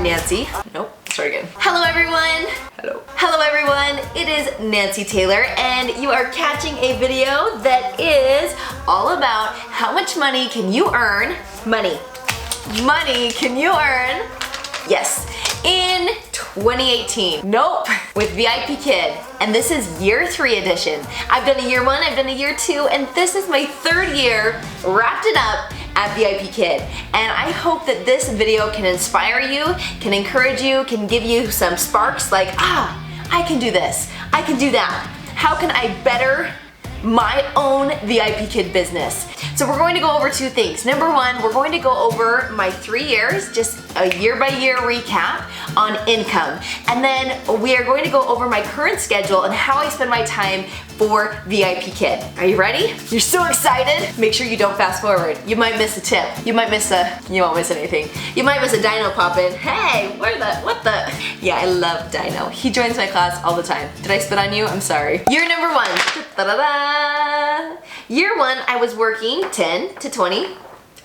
Nancy. Nope, start again. Hello everyone. Hello. Hello everyone, it is Nancy Taylor and you are catching a video that is all about how much money can you earn, money can you earn, yes, in 2018. Nope, with VIPKid. And this is year 3 edition. I've done a year 1, I've done a year 2, and this is my 3rd year, wrapped it up at VIPKid. And I hope that this video can inspire you, can encourage you, can give you some sparks like, I can do this, I can do that. How can I better my own VIPKid business? So we're going to go over 2 things. Number 1, we're going to go over my 3 years, just a year-by-year recap on income. And then we are going to go over my current schedule and how I spend my time for VIPKid. Are you ready? You're so excited? Make sure you don't fast forward. You might miss a tip. You won't miss anything. You might miss a dino pop in. Hey, what the? Yeah, I love Dino. He joins my class all the time. Did I spit on you? I'm sorry. Year number 1. Da-da-da. Year 1, I was working 10 to 20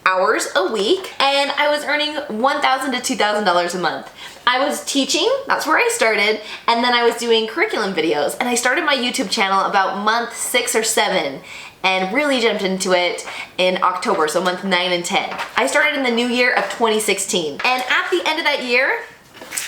hours a week and I was earning $1,000 to $2,000 a month. I was teaching, that's where I started, and then I was doing curriculum videos, and I started my YouTube channel about month 6 or 7 and really jumped into it in October, so month 9 and 10. I started in the new year of 2016, and at the end of that year,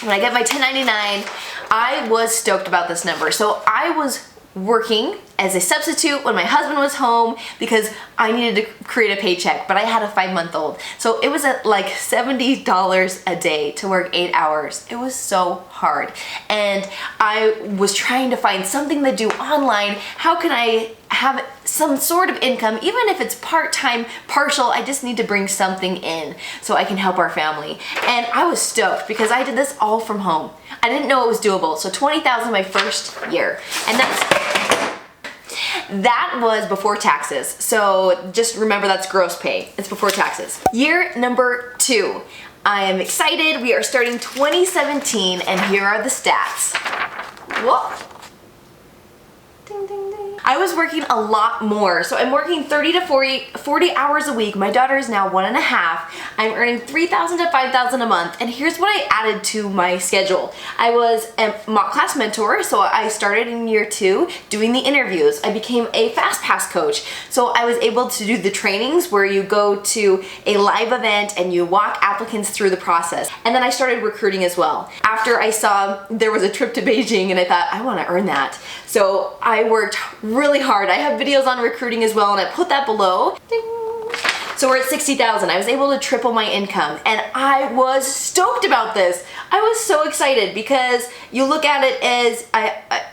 when I got my 1099, I was stoked about this number. So I was working as a substitute when my husband was home because I needed to create a paycheck, but I had a 5-month-old. So it was at like $70 a day to work 8 hours. It was so hard. And I was trying to find something to do online. How can I have some sort of income, even if it's part-time, partial, I just need to bring something in so I can help our family. And I was stoked because I did this all from home. I didn't know it was doable. So $20,000 my first year. And that was before taxes. So just remember that's gross pay. It's before taxes. Year number 2. I am excited. We are starting 2017 and here are the stats. Whoa. Ding, ding, ding. I was working a lot more. So I'm working 30 to 40 hours a week. My daughter is now 1.5. I'm earning $3,000 to $5,000 a month. And here's what I added to my schedule. I was a mock class mentor. So I started in year 2 doing the interviews. I became a fast pass coach. So I was able to do the trainings where you go to a live event and you walk applicants through the process. And then I started recruiting as well. After I saw there was a trip to Beijing and I thought, I want to earn that. So I worked really hard. I have videos on recruiting as well and I put that below. Ding. So we're at 60,000. I was able to triple my income and I was stoked about this. I was so excited because you look at it as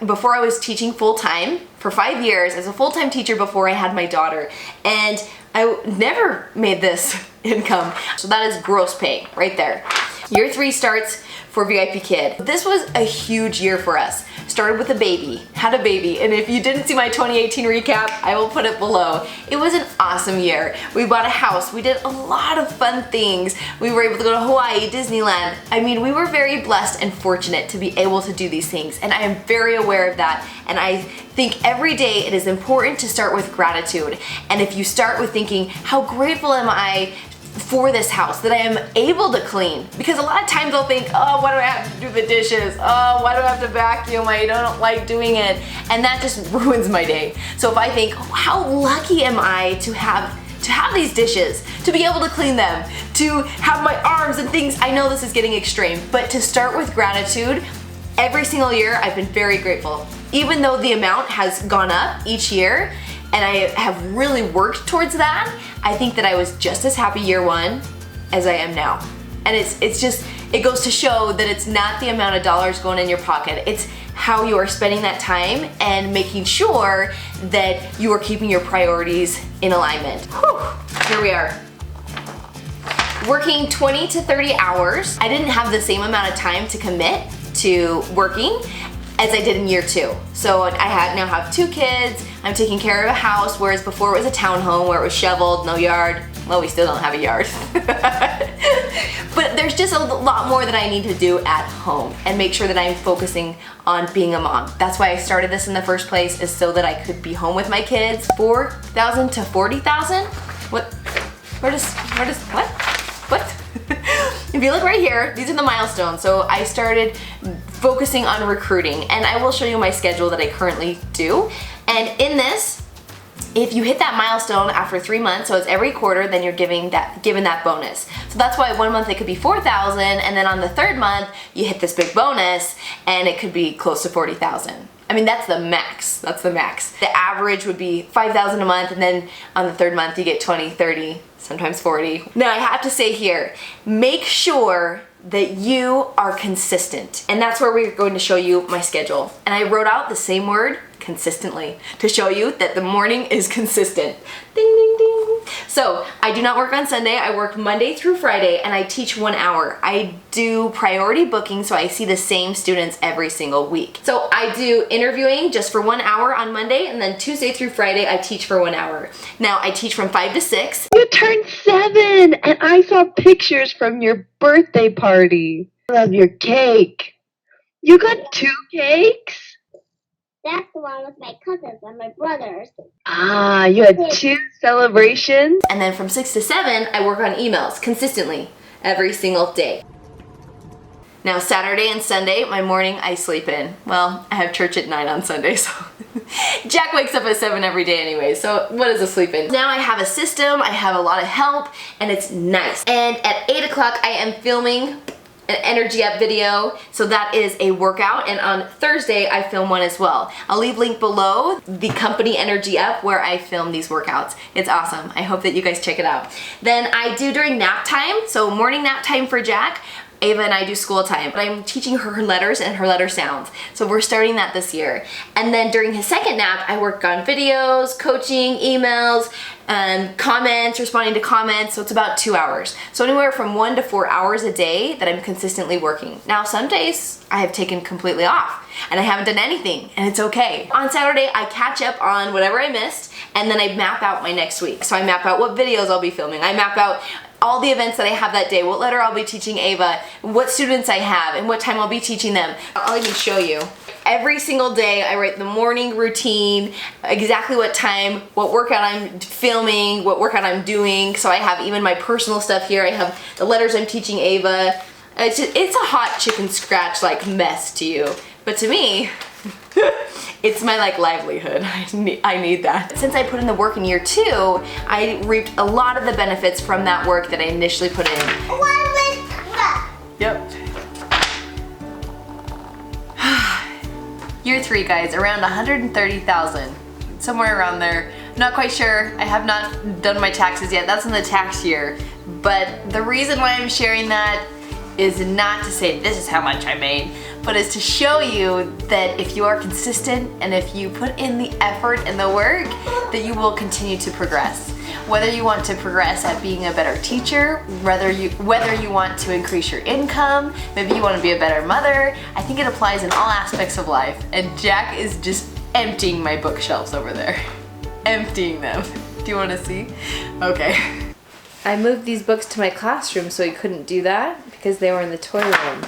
before I was teaching full-time for 5 years as a full-time teacher before I had my daughter, and I never made this income. So that is gross pay right there. Year 3 starts for VIPKid. This was a huge year for us. Started with a baby, had a baby, and if you didn't see my 2018 recap, I will put it below. It was an awesome year. We bought a house, we did a lot of fun things. We were able to go to Hawaii, Disneyland. I mean, we were very blessed and fortunate to be able to do these things, and I am very aware of that, and I think every day it is important to start with gratitude. And if you start with thinking, how grateful am I for this house that I am able to clean, because a lot of times I'll think, oh, why do I have to do the dishes? Oh, why do I have to vacuum? I don't like doing it. And that just ruins my day. So if I think, oh, how lucky am I to have these dishes, to be able to clean them, to have my arms and things. I know this is getting extreme, but to start with gratitude, every single year I've been very grateful. Even though the amount has gone up each year, and I have really worked towards that, I think that I was just as happy year 1 as I am now. And it goes to show that it's not the amount of dollars going in your pocket, it's how you are spending that time and making sure that you are keeping your priorities in alignment. Whew. Here we are. Working 20 to 30 hours. I didn't have the same amount of time to commit to working as I did in year 2. So I now have 2 kids, I'm taking care of a house, whereas before it was a townhome where it was shoveled, no yard. Well, we still don't have a yard. But there's just a lot more that I need to do at home and make sure that I'm focusing on being a mom. That's why I started this in the first place, is so that I could be home with my kids. 4,000 to 40,000? What? if you look right here, these are the milestones. So I started focusing on recruiting, and I will show you my schedule that I currently do. And in this, if you hit that milestone after 3 months, so it's every quarter, then you're given that bonus. So that's why 1 month it could be 4,000, and then on the 3rd month you hit this big bonus, and it could be close to 40,000. I mean, that's the max. That's the max. The average would be 5,000 a month, and then on the 3rd month you get 20, 30, sometimes 40. Now I have to say here, make sure that you are consistent. And that's where we're going to show you my schedule. And I wrote out the same word, consistently, to show you that the morning is consistent. Ding, ding, ding. So I do not work on Sunday. I work Monday through Friday, and I teach 1 hour. I do priority booking, so I see the same students every single week. So I do interviewing just for 1 hour on Monday, and then Tuesday through Friday I teach for 1 hour. Now I teach from 5 to 6. You turned 7, and I saw pictures from your birthday party. I love your cake. You got 2 cakes? That's the one with my cousins and my brothers. Ah, you had 2 celebrations? And then from 6 to 7, I work on emails consistently every single day. Now Saturday and Sunday, my morning I sleep in. Well, I have church at 9 on Sunday, so Jack wakes up at 7 every day anyway, so what is a sleep in? Now I have a system, I have a lot of help, and it's nice. And at 8 o'clock I am filming an energy up video, so that is a workout, and on Thursday I film one as well. I'll leave link below the company energy up where I film these workouts. It's awesome. I hope that you guys check it out. Then I do during nap time, so morning nap time for Jack. Ava and I do school time, but I'm teaching her letters and her letter sounds. So we're starting that this year. And then during his second nap, I work on videos, coaching, emails, comments, responding to comments. So it's about 2 hours. So anywhere from 1 to 4 hours a day that I'm consistently working. Now some days I have taken completely off and I haven't done anything, and it's okay. On Saturday, I catch up on whatever I missed, and then I map out my next week. So I map out what videos I'll be filming. I map out all the events that I have that day, what letter I'll be teaching Ava, what students I have, and what time I'll be teaching them. I'll even show you. Every single day I write the morning routine, exactly what time, what workout I'm filming, what workout I'm doing. So I have even my personal stuff here. I have the letters I'm teaching Ava. It's a hot chicken scratch like mess to you, but to me, it's my livelihood. I need that. Since I put in the work in year 2, I reaped a lot of the benefits from that work that I initially put in. Yep. Year 3, guys, around 130,000, somewhere around there. Not quite sure. I have not done my taxes yet. That's in the tax year. But the reason why I'm sharing that is not to say this is how much I made, but is to show you that if you are consistent and if you put in the effort and the work, that you will continue to progress. Whether you want to progress at being a better teacher, whether you want to increase your income, maybe you want to be a better mother, I think it applies in all aspects of life. And Jack is just emptying my bookshelves over there. Emptying them. Do you want to see? Okay. I moved these books to my classroom so he couldn't do that because they were in the toy room.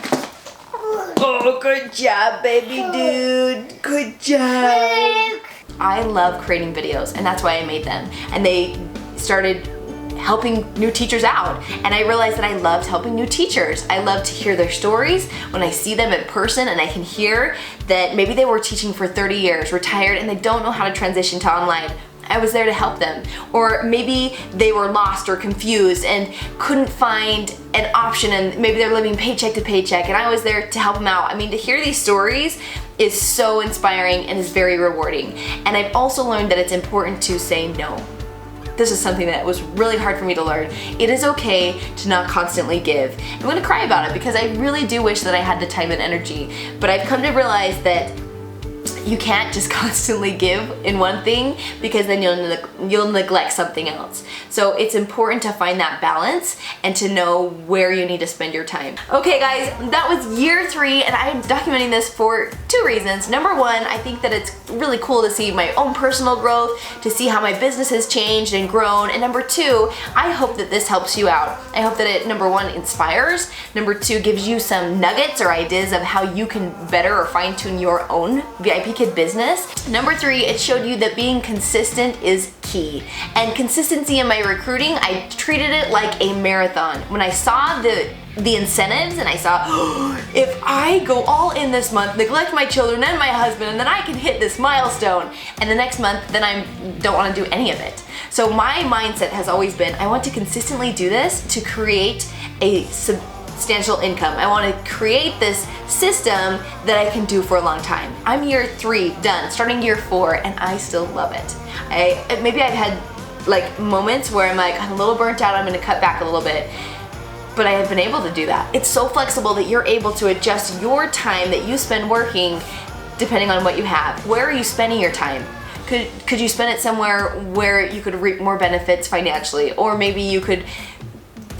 Oh, good job, baby dude. Good job. I love creating videos, and that's why I made them. And they started helping new teachers out. And I realized that I loved helping new teachers. I love to hear their stories when I see them in person, and I can hear that maybe they were teaching for 30 years, retired, and they don't know how to transition to online. I was there to help them. Or maybe they were lost or confused and couldn't find an option, and maybe they're living paycheck to paycheck, and I was there to help them out. I mean, to hear these stories is so inspiring and is very rewarding. And I've also learned that it's important to say no. This is something that was really hard for me to learn. It is okay to not constantly give. I'm gonna cry about it because I really do wish that I had the time and energy, but I've come to realize that you can't just constantly give in one thing because then you'll neglect something else. So it's important to find that balance and to know where you need to spend your time. Okay guys, that was year 3, and I am documenting this for 2 reasons. Number 1, I think that it's really cool to see my own personal growth, to see how my business has changed and grown. And number 2, I hope that this helps you out. I hope that it, number 1, inspires. Number 2, gives you some nuggets or ideas of how you can better or fine tune your own VIPKid business. Number 3, it showed you that being consistent is key. And consistency in my recruiting, I treated it like a marathon. When I saw the the incentives and I saw, if I go all in this month, neglect my children and my husband, and then I can hit this milestone, and the next month then I don't want to do any of it. So my mindset has always been, I want to consistently do this to create a substantial income. I want to create this system that I can do for a long time. I'm year 3 done, starting year 4, and I still love it. Maybe I've had like moments where I'm like, I'm a little burnt out, I'm gonna cut back a little bit, but I have been able to do that. It's so flexible that you're able to adjust your time that you spend working depending on what you have. Where are you spending your time? Could you spend it somewhere where you could reap more benefits financially, or maybe you could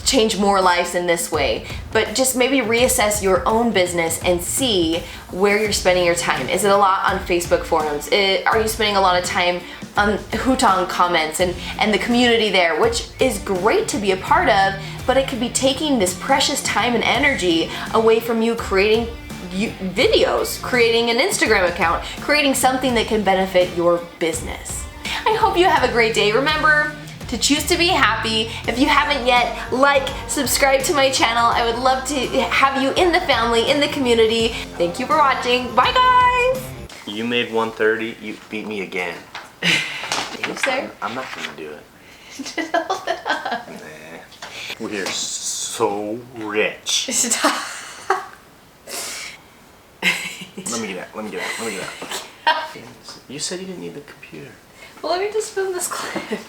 change more lives in this way? But just maybe reassess your own business and see where you're spending your time. Is it a lot on Facebook forums? Are you spending a lot of time on Hutong comments and the community there, which is great to be a part of, but it could be taking this precious time and energy away from you creating videos, creating an Instagram account, creating something that can benefit your business. I hope you have a great day. Remember to choose to be happy. If you haven't yet, like, subscribe to my channel. I would love to have you in the family, in the community. Thank you for watching. Bye guys! You made 130, you beat me again. Thank you, sir. I'm not gonna do it. Just hold it up. Nah. We're so rich. Stop. Let me get out. You said you didn't need the computer. Well, let me just film this clip.